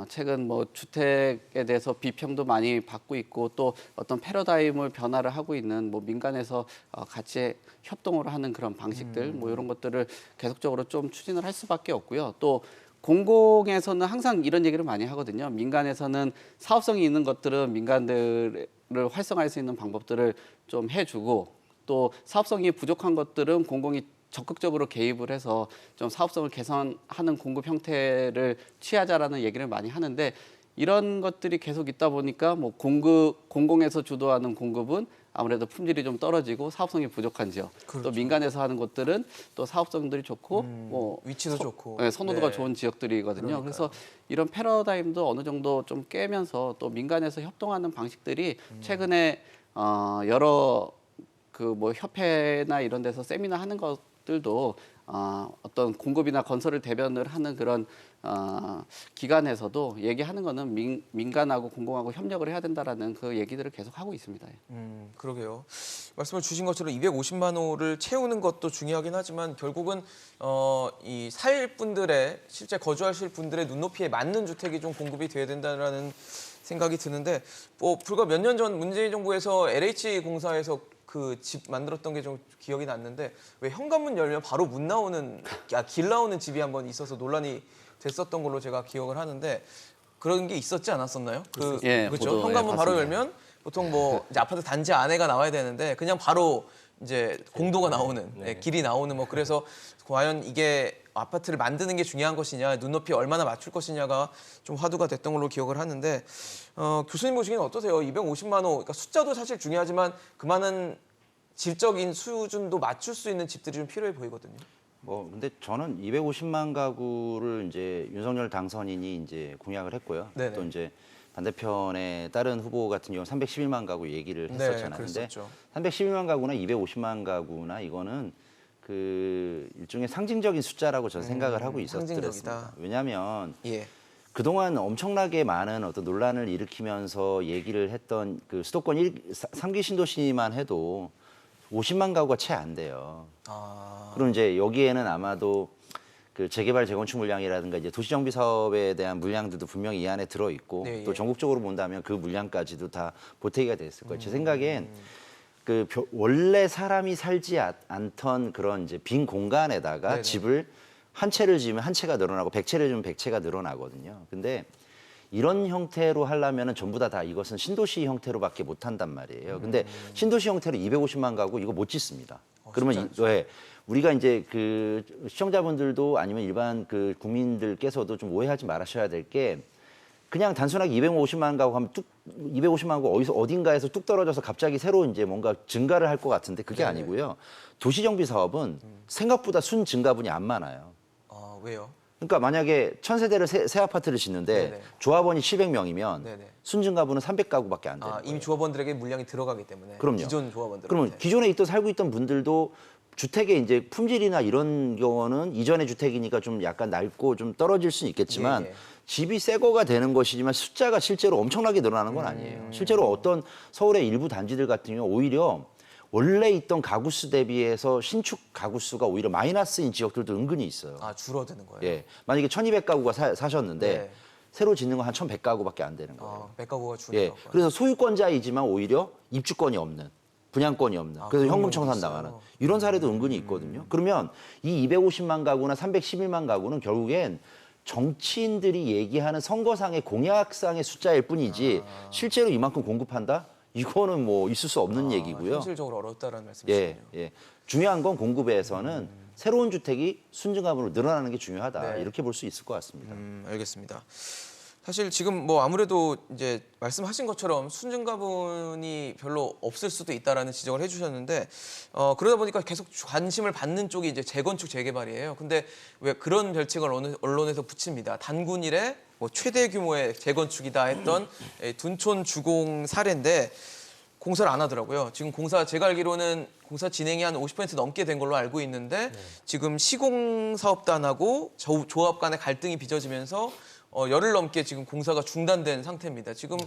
최근 뭐 주택에 대해서 비평도 많이 받고 있고 또 어떤 패러다임을 변화를 하고 있는 뭐 민간에서 같이 협동을 하는 그런 방식들 뭐 이런 것들을 계속적으로 좀 추진을 할 수밖에 없고요. 또 공공에서는 항상 이런 얘기를 많이 하거든요. 민간에서는 사업성이 있는 것들은 민간들을 활성화할 수 있는 방법들을 좀 해주고 또 사업성이 부족한 것들은 공공이 적극적으로 개입을 해서 좀 사업성을 개선하는 공급 형태를 취하자라는 얘기를 많이 하는데 이런 것들이 계속 있다 보니까 뭐 공공에서 주도하는 공급은 아무래도 품질이 좀 떨어지고 사업성이 부족한 지역, 그렇죠. 또 민간에서 하는 것들은 또 사업성들이 좋고 뭐 위치도 좋고 네, 선호도가 네. 좋은 지역들이거든요. 그러니까요. 그래서 이런 패러다임도 어느 정도 좀 깨면서 또 민간에서 협동하는 방식들이 최근에 여러 그 뭐 협회나 이런 데서 세미나 하는 것들도 어떤 공급이나 건설을 대변을 하는 그런 기관에서도 얘기하는 거는 민간하고 공공하고 협력을 해야 된다라는 그 얘기들을 계속 하고 있습니다. 그러게요. 말씀을 주신 것처럼 250만 호를 채우는 것도 중요하긴 하지만 결국은 이 살 분들의 실제 거주하실 분들의 눈높이에 맞는 주택이 좀 공급이 돼야 된다라는 생각이 드는데 뭐 불과 몇 년 전 문재인 정부에서 LH 공사에서 그 집 만들었던 게 좀 기억이 났는데 왜 현관문 열면 바로 문 나오는 길 나오는 집이 한번 있어서 논란이 됐었던 걸로 제가 기억을 하는데 그런 게 있었지 않았었나요? 예, 그렇죠. 보도, 현관문 예, 바로 봤습니다. 열면 보통 뭐 이제 아파트 단지 안에가 나와야 되는데 그냥 바로 이제 공도가 나오는 길이 나오는 뭐 그래서 과연 이게 아파트를 만드는 게 중요한 것이냐 눈높이 얼마나 맞출 것이냐가 좀 화두가 됐던 걸로 기억을 하는데 교수님 보시기에는 어떠세요? 250만 호 그러니까 숫자도 사실 중요하지만 그만한 질적인 수준도 맞출 수 있는 집들이 좀 필요해 보이거든요. 뭐 근데 저는 250만 가구를 이제 윤석열 당선인이 이제 공약을 했고요. 네네. 또 이제 반대편에 다른 후보 같은 경우 311만 가구 얘기를 했었잖아요. 근데 그랬었죠. 311만 가구나 250만 가구나 이거는 그 일종의 상징적인 숫자라고 저는 생각을 하고 있었습니다. 상징적이다. 왜냐하면 예. 그동안 엄청나게 많은 어떤 논란을 일으키면서 얘기를 했던 그 수도권 3기 신도시만 해도 50만 가구가 채 안 돼요. 그럼 이제 여기에는 아마도 그 재개발 재건축 물량이라든가 이제 도시정비 사업에 대한 물량들도 분명히 이 안에 들어 있고 네, 또 예. 전국적으로 본다면 그 물량까지도 다 보태기가 됐을 거예요. 제 생각엔 그 원래 사람이 살지 않던 그런 이제 빈 공간에다가 네네. 집을 한 채를 지으면 한 채가 늘어나고 100채를 지으면 100채가 늘어나거든요. 근데 이런 형태로 하려면은 전부 다 이것은 신도시 형태로밖에 못 한단 말이에요. 근데 신도시 형태로 250만 가구 이거 못 짓습니다. 그러면 왜 우리가 이제 그 시청자분들도 아니면 일반 그 국민들께서도 좀 오해하지 말으셔야 될 게 그냥 단순하게 250만 가구 하면 250만 가구 어딘가에서 뚝 떨어져서 갑자기 새로 이제 뭔가 증가를 할 것 같은데 그게 아니고요. 도시정비 사업은 생각보다 순 증가분이 안 많아요. 왜요? 그러니까 만약에 1000세대를 새 아파트를 짓는데 네네. 조합원이 700명이면 네네. 순증가분은 300가구밖에 안 되는 거예요. 이미 조합원들에게 물량이 들어가기 때문에 그럼요. 기존 조합원들. 그러면 기존에 살고 있던 분들도 주택의 이제 품질이나 이런 경우는 이전의 주택이니까 좀 약간 낡고 좀 떨어질 수는 있겠지만 예, 예. 집이 새 거가 되는 것이지만 숫자가 실제로 엄청나게 늘어나는 건 아니에요. 실제로 어떤 서울의 일부 단지들 같은 경우 오히려 원래 있던 가구 수 대비해서 신축 가구 수가 오히려 마이너스인 지역들도 은근히 있어요. 줄어드는 거예요. 예. 만약에 1200가구가 사셨는데 네. 새로 짓는 건 한 1100가구밖에 안 되는 거예요. 백가구가 예. 줄어들고. 그래서 소유권자이지만 오히려 입주권이 없는, 분양권이 없는. 그래서 그런 현금 경우도 청산 있어요. 당하는 이런 사례도 은근히 있거든요. 그러면 이 250만 가구나 311만 가구는 결국엔 정치인들이 얘기하는 선거상의 공약상의 숫자일 뿐이지 실제로 이만큼 공급한다? 이거는 뭐 있을 수 없는 얘기고요. 현실적으로 어렵다라는 말씀이시군요. 예, 예. 중요한 건 공급에서는 새로운 주택이 순증가분으로 늘어나는 게 중요하다. 네. 이렇게 볼 수 있을 것 같습니다. 알겠습니다. 사실 지금 뭐 아무래도 이제 말씀하신 것처럼 순증가분이 별로 없을 수도 있다라는 지적을 해주셨는데 그러다 보니까 계속 관심을 받는 쪽이 이제 재건축 재개발이에요. 근데 왜 그런 별칭을 언론에서 붙입니다. 단군 이래 뭐 최대 규모의 재건축이다 했던 둔촌 주공 사례인데 공사를 안 하더라고요. 지금 제가 알기로는 공사 진행이 한 50% 넘게 된 걸로 알고 있는데 지금 시공사업단하고 조합 간의 갈등이 빚어지면서 열흘 넘게 지금 공사가 중단된 상태입니다. 지금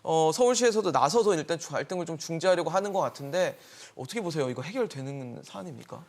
서울시에서도 나서서 일단 갈등을 좀 중재하려고 하는 것 같은데 어떻게 보세요? 이거 해결되는 사안입니까?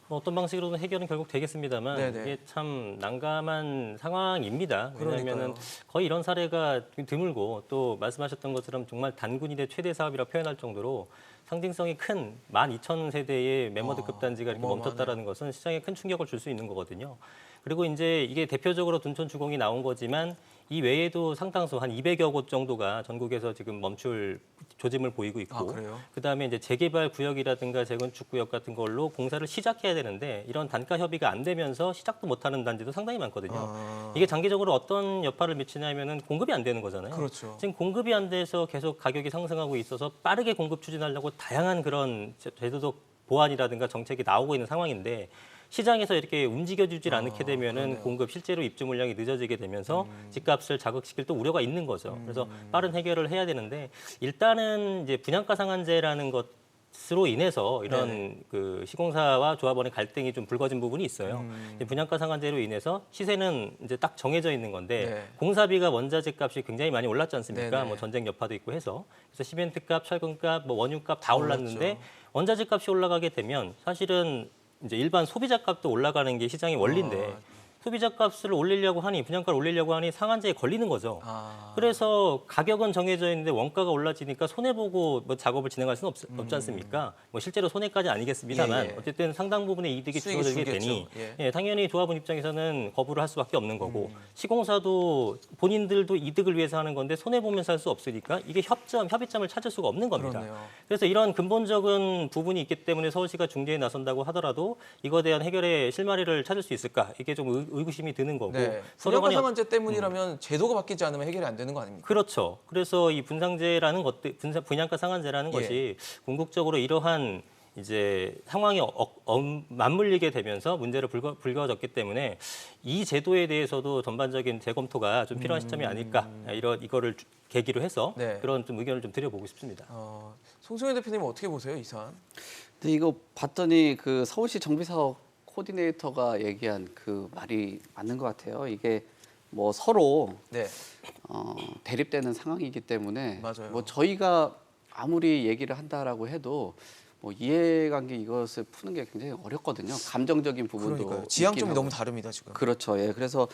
뭐 어떤 방식으로든 해결은 결국 되겠습니다만 네네. 이게 참 난감한 상황입니다. 왜냐하면 그러니까요. 거의 이런 사례가 드물고 또 말씀하셨던 것처럼 정말 단군일의 최대 사업이라 표현할 정도로 상징성이 큰 12,000세대의 멤버드급 단지가 이렇게 어마어마하네요. 멈췄다라는 것은 시장에 큰 충격을 줄 수 있는 거거든요. 그리고 이제 이게 대표적으로 둔촌 주공이 나온 거지만 이 외에도 상당수 한 200여 곳 정도가 전국에서 지금 멈출 조짐을 보이고 있고, 아, 그래요? 그다음에 이제 재개발 구역이라든가 재건축 구역 같은 걸로 공사를 시작해야 되는데 이런 단가 협의가 안 되면서 시작도 못하는 단지도 상당히 많거든요. 아. 이게 장기적으로 어떤 여파를 미치냐면은 공급이 안 되는 거잖아요. 그렇죠. 지금 공급이 안 돼서 계속 가격이 상승하고 있어서 빠르게 공급 추진하려고 다양한 그런 제도적 보완이라든가 정책이 나오고 있는 상황인데 시장에서 이렇게 움직여주질 않게 되면은 그러네요. 공급 실제로 입주 물량이 늦어지게 되면서 집값을 자극시킬 또 우려가 있는 거죠. 그래서 빠른 해결을 해야 되는데 일단은 이제 분양가 상한제라는 것으로 인해서 이런 그 시공사와 조합원의 갈등이 좀 불거진 부분이 있어요. 이제 분양가 상한제로 인해서 시세는 이제 딱 정해져 있는 건데 네. 공사비가 원자재 값이 굉장히 많이 올랐지 않습니까? 네네. 뭐 전쟁 여파도 있고 해서 그래서 시멘트 값, 철근 값, 뭐 원유 값 다 올랐죠. 올랐는데 원자재 값이 올라가게 되면 사실은 이제 일반 소비자 값도 올라가는 게 시장의 원리인데 소비자 값을 올리려고 하니 분양가를 올리려고 하니 상한제에 걸리는 거죠. 아. 그래서 가격은 정해져 있는데 원가가 올라지니까 손해 보고 뭐 작업을 진행할 수는 없지 않습니까? 뭐 실제로 손해까지 아니겠습니다만 예, 예. 어쨌든 상당 부분의 이득이 수익이 줄어들게 줄겠죠. 되니 예. 당연히 조합원 입장에서는 거부를 할 수밖에 없는 거고 시공사도 본인들도 이득을 위해서 하는 건데 손해 보면서 할 수 없으니까 이게 협의점을 찾을 수가 없는 겁니다. 그러네요. 그래서 이런 근본적인 부분이 있기 때문에 서울시가 중재에 나선다고 하더라도 이거에 대한 해결의 실마리를 찾을 수 있을까? 이게 좀 의구심이 드는 거고 네. 서로 분양가 간에 상한제 때문이라면 제도가 바뀌지 않으면 해결이 안 되는 거 아닙니까? 그렇죠. 그래서 이 분상제라는 것들, 분양가 상한제라는 예. 것이 궁극적으로 이러한 이제 상황이 맞물리게 되면서 문제를 불거졌기 때문에 이 제도에 대해서도 전반적인 재검토가 좀 필요한 시점이 아닐까 이거를 계기로 해서 네. 그런 좀 의견을 좀 드려보고 싶습니다. 송승현 대표님은 어떻게 보세요, 이 사안? 근데 이거 봤더니 그 서울시 정비사업 코디네이터가 얘기한 그 말이 맞는 것 같아요. 이게 뭐 서로 네. 대립되는 상황이기 때문에 맞아요. 뭐 저희가 아무리 얘기를 한다라고 해도 뭐 이해관계 이것을 푸는 게 굉장히 어렵거든요. 감정적인 부분도 그러니까요. 지향점이 있긴 너무 하고. 다릅니다, 지금. 그렇죠. 예. 그래서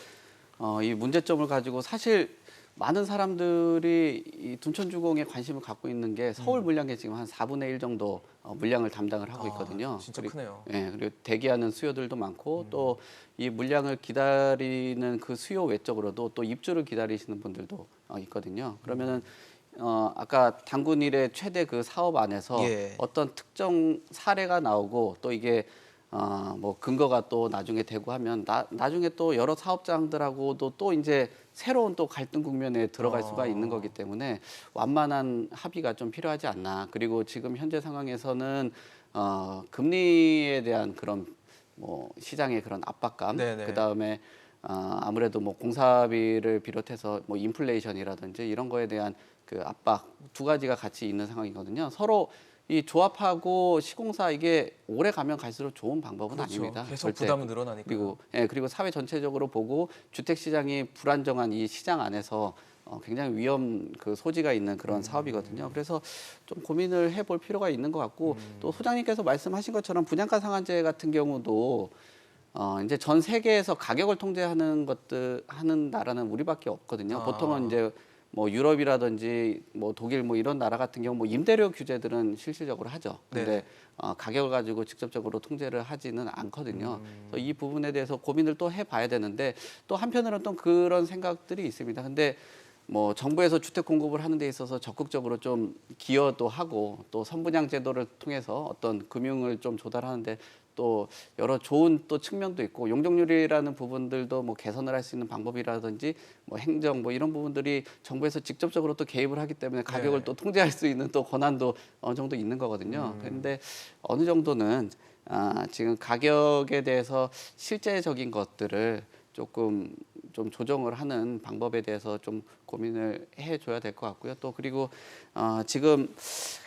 이 문제점을 가지고 사실 많은 사람들이 이 둔천주공에 관심을 갖고 있는 게 서울 물량의 지금 한 4분의 1 정도 물량을 담당을 하고 있거든요. 진짜 그리고, 크네요. 예, 그리고 대기하는 수요들도 많고 또 이 물량을 기다리는 그 수요 외적으로도 또 입주를 기다리시는 분들도 있거든요. 그러면은 아까 당군 일의 최대 그 사업 안에서 예. 어떤 특정 사례가 나오고 또 이게 뭐 근거가 또 나중에 되고 하면 나중에 또 여러 사업장들하고도 또 이제 새로운 또 갈등 국면에 들어갈 수가 있는 거기 때문에 완만한 합의가 좀 필요하지 않나. 그리고 지금 현재 상황에서는 금리에 대한 그런 뭐 시장의 그런 압박감, 네네. 그다음에 아무래도 뭐 공사비를 비롯해서 뭐 인플레이션이라든지 이런 거에 대한 그 압박 두 가지가 같이 있는 상황이거든요. 서로 이 조합하고 시공사 이게 오래 가면 갈수록 좋은 방법은 그렇죠. 아닙니다. 계속 절대. 부담은 늘어나니까. 그리고 사회 전체적으로 보고 주택 시장이 불안정한 이 시장 안에서 굉장히 위험 그 소지가 있는 그런 사업이거든요. 그래서 좀 고민을 해볼 필요가 있는 것 같고 또 소장님께서 말씀하신 것처럼 분양가 상한제 같은 경우도 이제 전 세계에서 가격을 통제하는 하는 나라는 우리밖에 없거든요. 보통은 이제 뭐 유럽이라든지 뭐 독일 뭐 이런 나라 같은 경우 뭐 임대료 규제들은 실질적으로 하죠. 근데 네네. 가격을 가지고 직접적으로 통제를 하지는 않거든요. 그래서 이 부분에 대해서 고민을 또 해봐야 되는데 또 한편으로는 또 그런 생각들이 있습니다. 근데 뭐 정부에서 주택 공급을 하는 데 있어서 적극적으로 좀 기여도 하고 또 선분양 제도를 통해서 어떤 금융을 좀 조달하는데 또 여러 좋은 또 측면도 있고 용적률이라는 부분들도 뭐 개선을 할 수 있는 방법이라든지 뭐 행정 뭐 이런 부분들이 정부에서 직접적으로 또 개입을 하기 때문에 가격을 네. 또 통제할 수 있는 또 권한도 어느 정도 있는 거거든요. 그런데 어느 정도는 지금 가격에 대해서 실제적인 것들을 조금 좀 조정을 하는 방법에 대해서 좀 고민을 해줘야 될 것 같고요. 또 그리고 지금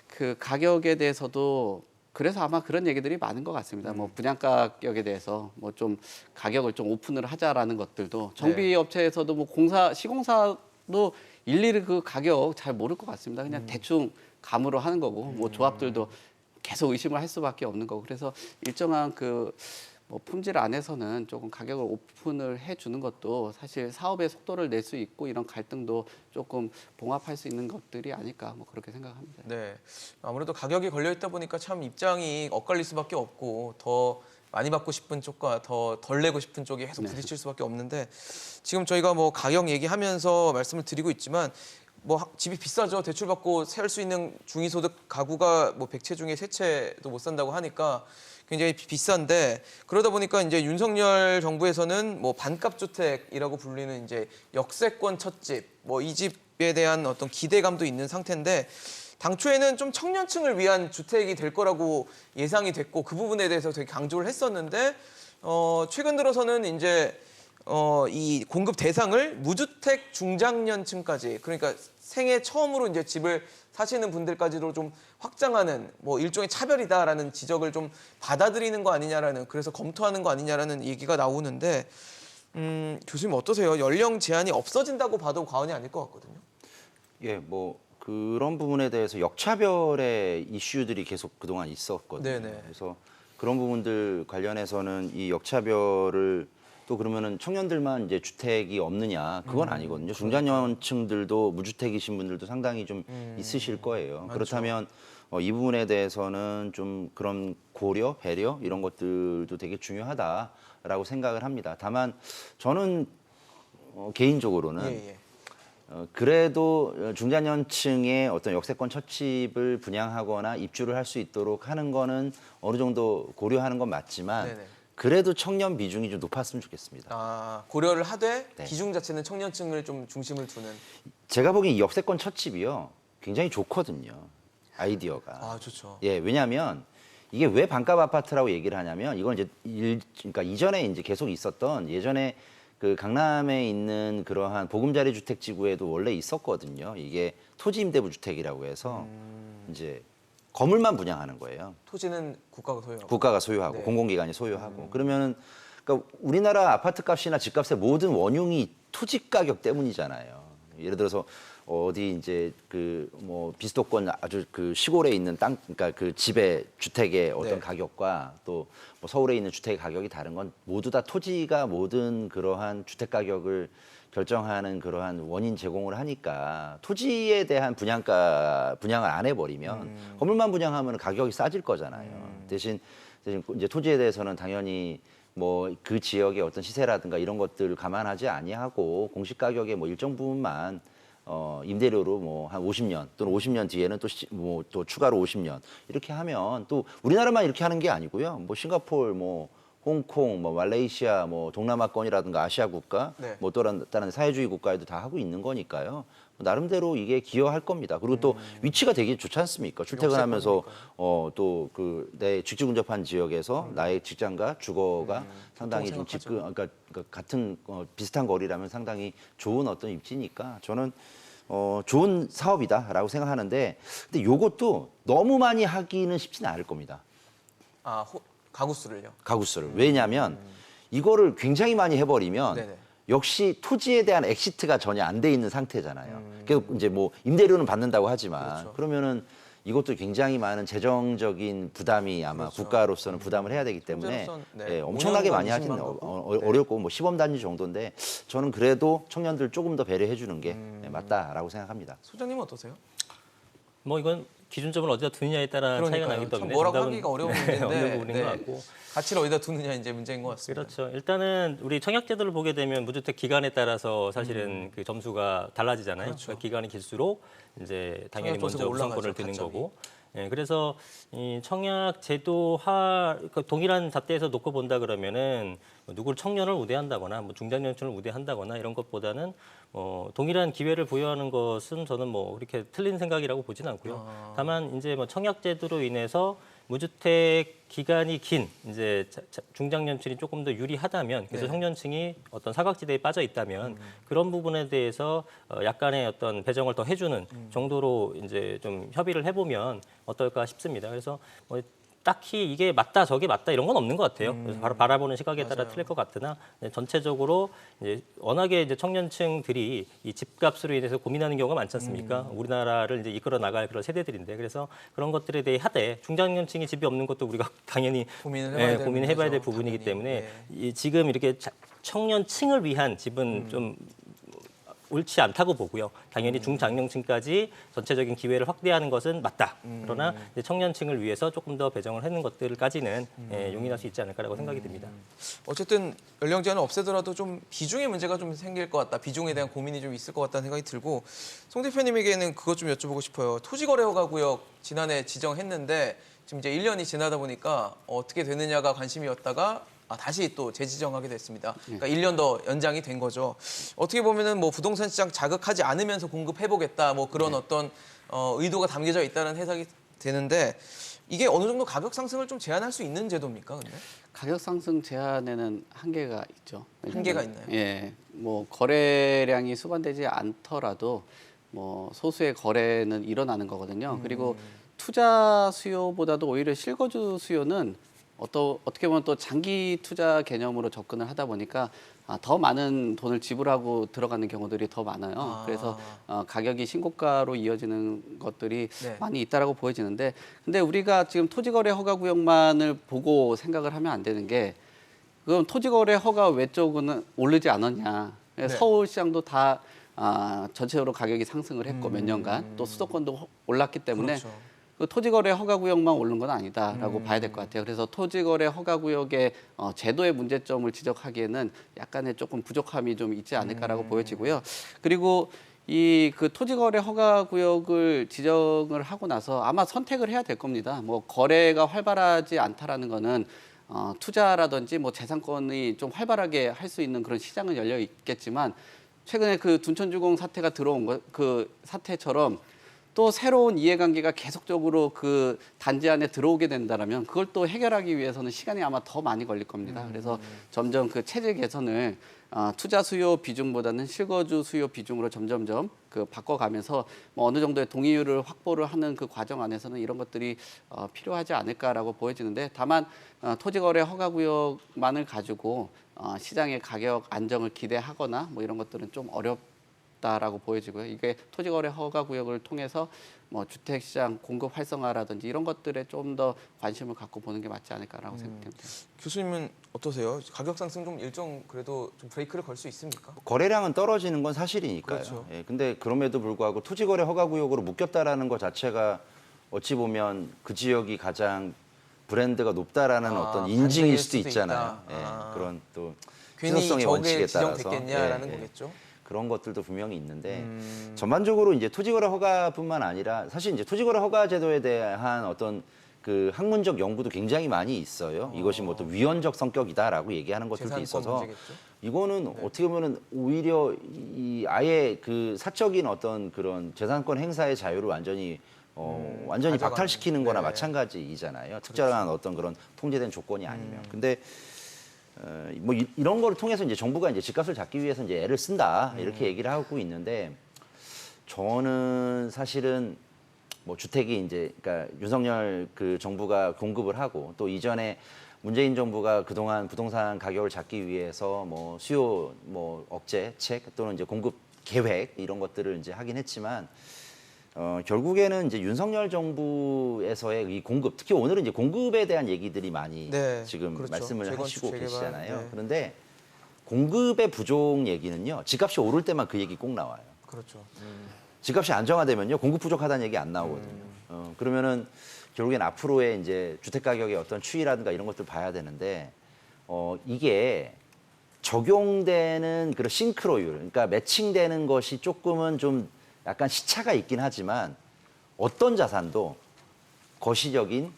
그 가격에 대해서도 그래서 아마 그런 얘기들이 많은 것 같습니다. 뭐 분양가 가격에 대해서 뭐 좀 가격을 좀 오픈을 하자라는 것들도 정비업체에서도 뭐 시공사도 일일이 그 가격 잘 모를 것 같습니다. 그냥 대충 감으로 하는 거고 뭐 조합들도 계속 의심을 할 수밖에 없는 거고 그래서 일정한 그 뭐 품질 안에서는 조금 가격을 오픈을 해주는 것도 사실 사업의 속도를 낼 수 있고 이런 갈등도 조금 봉합할 수 있는 것들이 아닐까 뭐 그렇게 생각합니다. 네. 아무래도 가격이 걸려 있다 보니까 참 입장이 엇갈릴 수밖에 없고 더 많이 받고 싶은 쪽과 더 덜 내고 싶은 쪽이 네. 계속 부딪힐 수밖에 없는데 지금 저희가 뭐 가격 얘기하면서 말씀을 드리고 있지만 뭐 집이 비싸죠. 대출 받고 살 수 있는 중위소득 가구가 뭐 100채 중에 3채도 못 산다고 하니까 굉장히 비싼데 그러다 보니까 이제 윤석열 정부에서는 뭐 반값 주택이라고 불리는 이제 역세권 첫집 뭐 이 집에 대한 어떤 기대감도 있는 상태인데 당초에는 좀 청년층을 위한 주택이 될 거라고 예상이 됐고 그 부분에 대해서 되게 강조를 했었는데 최근 들어서는 이제 이 공급 대상을 무주택 중장년층까지 그러니까 생애 처음으로 이제 집을 사시는 분들까지도 좀 확장하는 뭐 일종의 차별이다라는 지적을 좀 받아들이는 거 아니냐라는 그래서 검토하는 거 아니냐라는 얘기가 나오는데 교수님 어떠세요? 연령 제한이 없어진다고 봐도 과언이 아닐 것 같거든요. 예, 뭐 그런 부분에 대해서 역차별의 이슈들이 계속 그동안 있었거든요. 네네. 그래서 그런 부분들 관련해서는 이 역차별을 또 그러면은 청년들만 이제 주택이 없느냐 그건 아니거든요. 중장년층들도 무주택이신 분들도 상당히 좀 있으실 거예요. 많죠. 그렇다면 이 부분에 대해서는 좀 그런 고려, 배려 이런 것들도 되게 중요하다라고 생각을 합니다. 다만 저는 개인적으로는 예. 그래도 중장년층의 어떤 역세권 첫집을 분양하거나 입주를 할 수 있도록 하는 거는 어느 정도 고려하는 건 맞지만 네네. 그래도 청년 비중이 좀 높았으면 좋겠습니다. 아 고려를 하되 네. 기준 자체는 청년층을 좀 중심을 두는. 제가 보기엔 이 역세권 첫집이요 굉장히 좋거든요. 아이디어가. 아 좋죠. 예, 왜냐하면 이게 왜 반값 아파트라고 얘기를 하냐면 이건 이제 그러니까 이전에 이제 계속 있었던 예전에 그 강남에 있는 그러한 보금자리 주택 지구에도 원래 있었거든요. 이게 토지 임대부 주택이라고 해서 이제 건물만 분양하는 거예요. 토지는 국가가 소유하고. 국가가 소유하고 네. 공공기관이 소유하고 그러면은 그러니까 우리나라 아파트 값이나 집값의 모든 원흉이 토지 가격 때문이잖아요. 예를 들어서 어디 이제 그 뭐 비수도권 아주 그 시골에 있는 땅 그러니까 그 집의 주택의 어떤 네. 가격과 또 뭐 서울에 있는 주택의 가격이 다른 건 모두 다 토지가 모든 그러한 주택 가격을 결정하는 그러한 원인 제공을 하니까 토지에 대한 분양을 안 해버리면 건물만 분양하면 가격이 싸질 거잖아요. 대신 이제 토지에 대해서는 당연히 뭐 그 지역의 어떤 시세라든가 이런 것들을 감안하지 아니하고 공시 가격의 뭐 일정 부분만 임대료로 뭐 한 50년 또는 50년 뒤에는 또 또 추가로 50년 이렇게 하면 또 우리나라만 이렇게 하는 게 아니고요. 뭐 싱가포르 뭐 홍콩, 뭐 말레이시아, 뭐 동남아권이라든가 아시아 국가, 네. 뭐 또 다른 사회주의 국가에도 다 하고 있는 거니까요. 나름대로 이게 기여할 겁니다. 그리고 또 위치가 되게 좋지 않습니까? 출퇴근하면서 또 그 내 직주 근접한 지역에서 나의 직장과 주거가 상당히 좀 그러니까 같은 비슷한 거리라면 상당히 좋은 어떤 입지니까 저는 좋은 사업이다라고 생각하는데 근데 요것도 너무 많이 하기는 쉽지는 않을 겁니다. 아 가구 수를요. 가구 수를. 왜냐하면 이거를 굉장히 많이 해버리면 네네. 역시 토지에 대한 엑시트가 전혀 안 돼 있는 상태잖아요. 그래서 이제 뭐 임대료는 받는다고 하지만 그렇죠. 그러면은 이것도 굉장히 많은 재정적인 부담이 아마 그렇죠. 국가로서는 부담을 해야 되기 때문에 현재로선, 네. 예, 엄청나게 5년간 많이 20만 하기는 가구? 네. 어렵고 뭐 시범 단지 정도인데 저는 그래도 청년들 조금 더 배려해 주는 게 맞다라고 생각합니다. 소장님은 어떠세요? 뭐 이건 기준점을 어디다 두느냐에 따라 차이가 나기 참 때문에 뭐라고 정답은 하기가 어려운 문제인데 어려운 부분인 것 같고 가치를 어디다 두느냐 이제 문제인 것 같습니다. 그렇죠. 일단은 우리 청약제도를 보게 되면 무주택 기간에 따라서 사실은 그 점수가 달라지잖아요. 그렇죠. 그러니까 기간이 길수록 이제 당연히 청약 먼저 점수가 우선권을 올라가죠, 드는 가점이. 거고. 예, 그래서 이 청약 제도화 그러니까 동일한 잣대에서 놓고 본다 그러면은 뭐 누구를 청년을 우대한다거나 뭐 중장년층을 우대한다거나 이런 것보다는 동일한 기회를 부여하는 것은 저는 뭐 그렇게 틀린 생각이라고 보진 않고요. 다만 이제 뭐 청약 제도로 인해서 무주택 기간이 긴 이제 중장년층이 조금 더 유리하다면 그래서 네. 청년층이 어떤 사각지대에 빠져 있다면 그런 부분에 대해서 약간의 어떤 배정을 더 해주는 정도로 이제 좀 협의를 해보면 어떨까 싶습니다. 그래서 뭐 딱히 이게 맞다 저게 맞다 이런 건 없는 것 같아요. 그래서 바라보는 시각에 따라 맞아요. 틀릴 것 같으나 전체적으로 이제 워낙에 이제 청년층들이 이 집값으로 인해서 고민하는 경우가 많지 않습니까? 우리나라를 이제 이끌어 나갈 그런 세대들인데 그래서 그런 것들에 대해 하되 중장년층이 집이 없는 것도 우리가 당연히 고민을 해봐야 될 부분이기 당연히. 때문에 네. 이 지금 이렇게 청년층을 위한 집은 좀 옳지 않다고 보고요. 당연히 중장년층까지 전체적인 기회를 확대하는 것은 맞다. 그러나 이제 청년층을 위해서 조금 더 배정을 하는 것들까지는 용인할 수 있지 않을까라고 생각이 듭니다. 어쨌든 연령 제한을 없애더라도 좀 비중의 문제가 좀 생길 것 같다. 비중에 대한 고민이 좀 있을 것 같다는 생각이 들고 송 대표님에게는 그것 좀 여쭤보고 싶어요. 토지거래허가구역 지난해 지정했는데 지금 이제 1년이 지나다 보니까 어떻게 되느냐가 관심이었다가 다시 또 재지정하게 됐습니다. 그러니까 1년 더 연장이 된 거죠. 어떻게 보면은 뭐 부동산 시장 자극하지 않으면서 공급해보겠다 뭐 그런 어떤 의도가 담겨져 있다는 해석이 되는데 이게 어느 정도 가격 상승을 좀 제한할 수 있는 제도입니까? 근데 가격 상승 제한에는 한계가 있죠. 한계가 있나요? 예, 뭐 거래량이 수반되지 않더라도 뭐 소수의 거래는 일어나는 거거든요. 그리고 투자 수요보다도 오히려 실거주 수요는 어떻게 보면 또 장기 투자 개념으로 접근을 하다 보니까 더 많은 돈을 지불하고 들어가는 경우들이 더 많아요. 그래서 가격이 신고가로 이어지는 것들이 네. 많이 있다라고 보여지는데, 근데 우리가 지금 토지거래 허가 구역만을 보고 생각을 하면 안 되는 게, 그럼 토지거래 허가 외쪽은 오르지 않았냐? 네. 서울시장도 다 전체적으로 가격이 상승을 했고 몇 년간 또 수도권도 올랐기 때문에. 그렇죠. 그 토지거래 허가구역만 오른 건 아니다라고 봐야 될 것 같아요. 그래서 토지거래 허가구역의 제도의 문제점을 지적하기에는 약간의 조금 부족함이 좀 있지 않을까라고 보여지고요. 그리고 이 그 토지거래 허가구역을 지정을 하고 나서 아마 선택을 해야 될 겁니다. 뭐 거래가 활발하지 않다라는 거는 투자라든지 뭐 재산권이 좀 활발하게 할 수 있는 그런 시장은 열려 있겠지만, 최근에 그 둔천주공 사태가 들어온 그 사태처럼 또 새로운 이해관계가 계속적으로 그 단지 안에 들어오게 된다면 그걸 또 해결하기 위해서는 시간이 아마 더 많이 걸릴 겁니다. 그래서 점점 그 체제 개선을 투자 수요 비중보다는 실거주 수요 비중으로 점점점 그 바꿔가면서 뭐 어느 정도의 동의율을 확보를 하는 그 과정 안에서는 이런 것들이 필요하지 않을까라고 보여지는데, 다만 토지거래 허가구역만을 가지고 시장의 가격 안정을 기대하거나 뭐 이런 것들은 좀 어렵다라고 보여지고요. 이게 토지거래 허가구역을 통해서 뭐 주택시장 공급 활성화라든지 이런 것들에 좀 더 관심을 갖고 보는 게 맞지 않을까라고 생각됩니다. 교수님은 어떠세요? 가격 상승 좀 일정 그래도 좀 브레이크를 걸 수 있습니까? 거래량은 떨어지는 건 사실이니까요. 그렇죠. 예, 근데 그럼에도 불구하고 토지거래 허가구역으로 묶였다라는 것 자체가 어찌 보면 그 지역이 가장 브랜드가 높다라는 어떤 인증일 수도 있잖아요. 있다. 예, 그런 또 괜히 희소성의 원칙에 저게 따라서 지정됐겠냐라는 예, 예. 거겠죠. 그런 것들도 분명히 있는데 전반적으로 이제 토지거래 허가뿐만 아니라 사실 이제 토지거래 허가 제도에 대한 어떤 그 학문적 연구도 굉장히 많이 있어요. 이것이 뭐 또 위헌적 성격이다라고 얘기하는 것들도 재산권 있어서 문제겠죠? 이거는 어떻게 보면은 오히려 이 아예 그 사적인 어떤 그런 재산권 행사의 자유를 완전히 완전히 가져가는. 박탈시키는 거나 네. 마찬가지이잖아요. 특정한 어떤 그런 통제된 조건이 아니면. 근데 뭐 이런 거를 통해서 이제 정부가 이제 집값을 잡기 위해서 이제 애를 쓴다 이렇게 얘기를 하고 있는데, 저는 사실은 뭐 주택이 이제 그러니까 윤석열 그 정부가 공급을 하고 또 이전에 문재인 정부가 그동안 부동산 가격을 잡기 위해서 뭐 수요 뭐 억제책 또는 이제 공급 계획 이런 것들을 이제 하긴 했지만 결국에는 이제 윤석열 정부에서의 이 공급, 특히 오늘은 이제 공급에 대한 얘기들이 많이 네, 지금 그렇죠. 말씀을 재건축, 하시고 재개발, 계시잖아요. 네. 그런데 공급의 부족 얘기는요, 집값이 오를 때만 그 얘기 꼭 나와요. 그렇죠. 집값이 안정화되면요, 공급 부족하다는 얘기 안 나오거든요. 그러면은 결국엔 앞으로의 이제 주택 가격의 어떤 추이라든가 이런 것들 봐야 되는데, 이게 적용되는 그런 싱크로율, 그러니까 매칭되는 것이 조금은 좀 약간 시차가 있긴 하지만 어떤 자산도 거시적인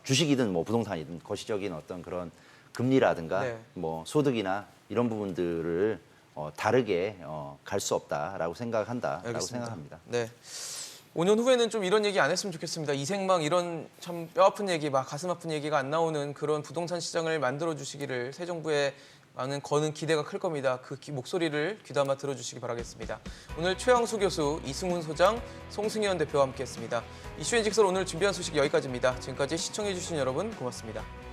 주식이든 뭐 부동산이든 거시적인 어떤 그런 금리라든가 네. 뭐 소득이나 이런 부분들을 다르게 갈 수 없다라고 생각한다라고 알겠습니다. 생각합니다. 네. 5년 후에는 좀 이런 얘기 안 했으면 좋겠습니다. 이생망 이런 참 뼈아픈 얘기, 막 가슴 아픈 얘기가 안 나오는 그런 부동산 시장을 만들어 주시기를 새 정부에 많은 거는 기대가 클 겁니다. 그 목소리를 귀담아 들어주시기 바라겠습니다. 오늘 최영수 교수, 이승훈 소장, 송승현 대표와 함께했습니다. 이슈앤직설 오늘 준비한 소식 여기까지입니다. 지금까지 시청해주신 여러분 고맙습니다.